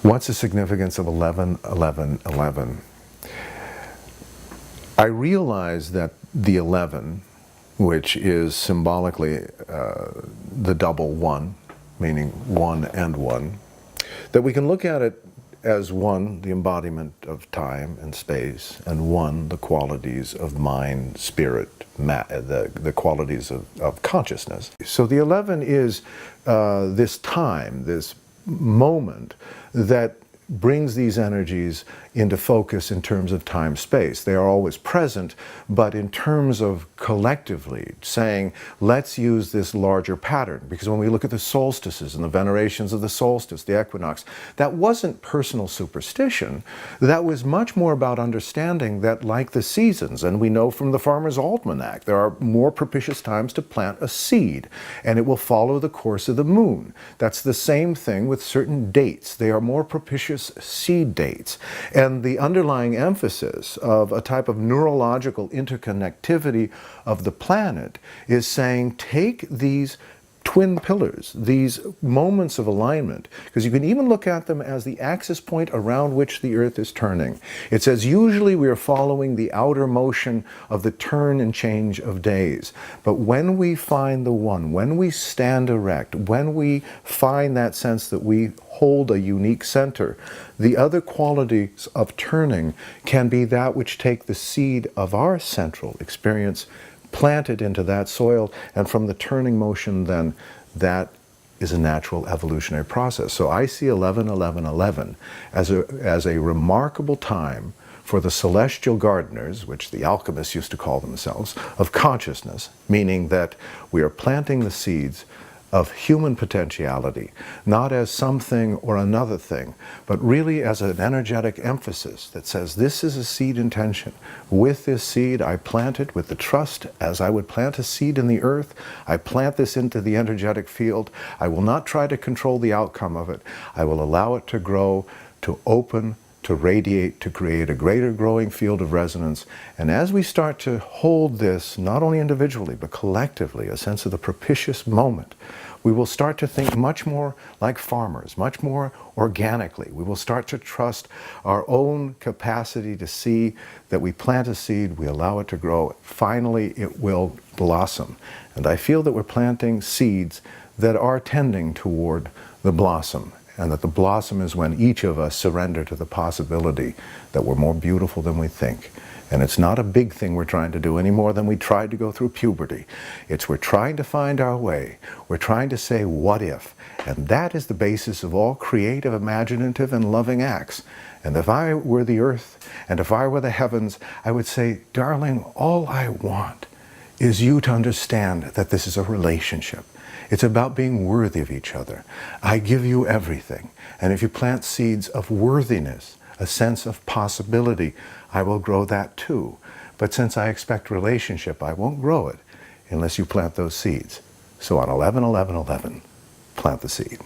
What's the significance of 11, 11, 11? I realize that the 11, which is symbolically the double one, meaning one and one, that we can look at it as one, the embodiment of time and space, and one, the qualities of mind, spirit, the qualities of consciousness. So the 11 is this time, this moment that brings these energies into focus in terms of time-space. They are always present, but in terms of collectively saying, let's use this larger pattern. Because when we look at the solstices and the venerations of the solstice, the equinox, that wasn't personal superstition. That was much more about understanding that, like the seasons, and we know from the Farmer's Almanac, there are more propitious times to plant a seed, and it will follow the course of the moon. That's the same thing with certain dates. They are more propitious seed dates. And the underlying emphasis of a type of neurological interconnectivity of the planet is saying, take these twin pillars, these moments of alignment, because you can even look at them as the axis point around which the Earth is turning. It says usually we are following the outer motion of the turn and change of days. But when we find the one, when we stand erect, when we find that sense that we hold a unique center, the other qualities of turning can be that which take the seed of our central experience, plant it into that soil, and from the turning motion then, that is a natural evolutionary process. So I see 11, 11, 11 as a remarkable time for the celestial gardeners, which the alchemists used to call themselves, of consciousness, meaning that we are planting the seeds of human potentiality, not as something or another thing, but really as an energetic emphasis that says this is a seed intention. With this seed, I plant it with the trust as I would plant a seed in the earth. I plant this into the energetic field. I will not try to control the outcome of it. I will allow it to grow, to open, to radiate, to create a greater growing field of resonance. And as we start to hold this, not only individually, but collectively, a sense of the propitious moment, we will start to think much more like farmers, much more organically. We will start to trust our own capacity to see that we plant a seed, we allow it to grow, finally it will blossom. And I feel that we're planting seeds that are tending toward the blossom. And that the blossom is when each of us surrender to the possibility that we're more beautiful than we think. And it's not a big thing we're trying to do any more than we tried to go through puberty. It's we're trying to find our way. We're trying to say, what if? And that is the basis of all creative, imaginative, and loving acts. And if I were the earth, and if I were the heavens, I would say, darling, all I want is you to understand that this is a relationship. It's about being worthy of each other. I give you everything. And if you plant seeds of worthiness, a sense of possibility, I will grow that too. But since I expect relationship, I won't grow it unless you plant those seeds. So on 11, 11, 11, plant the seed.